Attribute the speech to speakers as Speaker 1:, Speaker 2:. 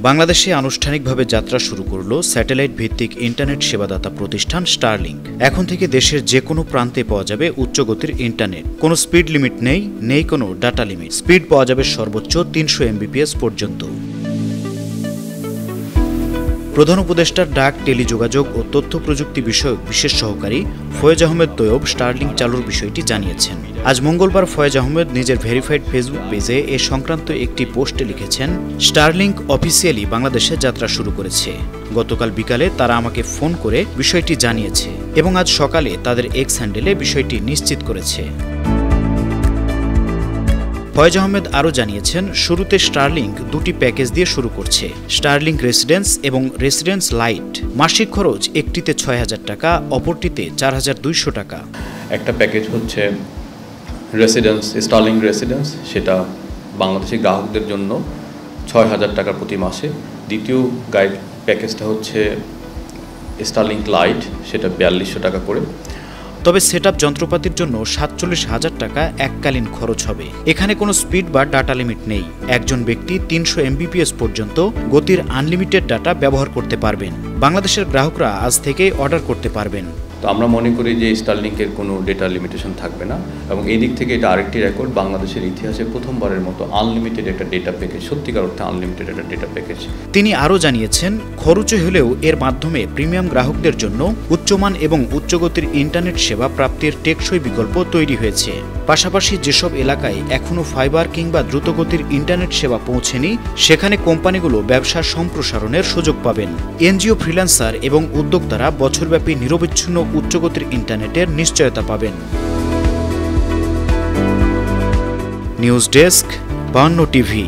Speaker 1: বাংলাদেশে আনুষ্ঠানিকভাবে যাত্রা শুরু করল স্যাটেলাইট ভিত্তিক ইন্টারনেট সেবাদাতা প্রতিষ্ঠান স্টারলিংক। এখন থেকে দেশের যে কোনো প্রান্তে পাওয়া যাবে উচ্চগতির ইন্টারনেট। কোনো স্পিড লিমিট নেই কোনো ডাটা লিমিট। স্পিড পাওয়া যাবে সর্বোচ্চ 300 MBPS পর্যন্ত। প্রধান উপদেষ্টার ডাক, টেলিযোগাযোগ ও তথ্য প্রযুক্তি বিষয়ক বিশেষ সহকারী ফয়েজ আহমেদ তৈয়ব স্টারলিংক চালুর বিষয়টি জানিয়েছেন। আজ মঙ্গলবার ফয়েজ আহমেদ নিজের ভেরিফাইড ফেসবুক পেজে এ সংক্রান্ত একটি পোস্টে লিখেছেন, স্টারলিংক অফিসিয়ালি বাংলাদেশে যাত্রা শুরু করেছে। গতকাল বিকালে তারা আমাকে ফোন করে বিষয়টি জানিয়েছে এবং আজ সকালে তাদের এক্স হ্যান্ডেলে বিষয়টি নিশ্চিত করেছে। ফয়েজ আহমেদ আরও জানিয়েছেন, শুরুতে স্টারলিংক দুটি প্যাকেজ দিয়ে শুরু করছে, স্টারলিংক রেসিডেন্স এবং রেসিডেন্স লাইট। মাসিক খরচ একটিতে ৬,০০০ টাকা, অপরটিতে ৪,২০০ টাকা।
Speaker 2: একটা প্যাকেজ হচ্ছে রেসিডেন্স, স্টারলিংক রেসিডেন্স, সেটা বাংলাদেশি গ্রাহকদের জন্য ৬,০০০ টাকা প্রতি মাসে। দ্বিতীয় প্যাকেজটা হচ্ছে স্টারলিংক লাইট, সেটা ৪২০০ টাকা করে।
Speaker 1: তবে সেটআপ যন্ত্রপাতির জন্য ৪৭,০০০ টাকা এককালীন খরচ হবে। এখানে কোনো স্পিড বা ডাটা লিমিট নেই। একজন ব্যক্তি ৩০০ MBPS পর্যন্ত গতির আনলিমিটেড ডাটা ব্যবহার করতে পারবেন। বাংলাদেশের গ্রাহকরা আজ থেকেই অর্ডার করতে পারবেন।
Speaker 2: তো আমরা মনে করি যে স্টারলিংকের কোনো ডেটা লিমিটেশন থাকবে না, এবং এই দিক থেকে এটা আরেকটি রেকর্ড, বাংলাদেশের ইতিহাসে প্রথমবারের মতো আনলিমিটেড একটা ডেটা প্যাকেজ, সত্যিকার অর্থে আনলিমিটেড একটা ডেটা প্যাকেজ।
Speaker 1: তিনি আরও জানিয়েছেন, খরচে হলেও এর মাধ্যমে প্রিমিয়াম গ্রাহকদের জন্য উচ্চমান এবং উচ্চগতির ইন্টারনেট সেবা প্রাপ্তির টেকসই বিকল্প তৈরি হয়েছে। পাশাপাশি যেসব এলাকায় এখনও ফাইবার কিংবা দ্রুতগতির ইন্টারনেট সেবা পৌঁছেনি, সেখানে কোম্পানিগুলো ব্যবসা সম্প্রসারণের সুযোগ পাবেন। এনজিও, ফ্রিল্যান্সার এবং উদ্যোক্তারা বছরব্যাপী নিরবচ্ছিন্ন উচ্চগতির ইন্টারনেটের নিশ্চয়তা পাবেন। News desk, ৫২ TV.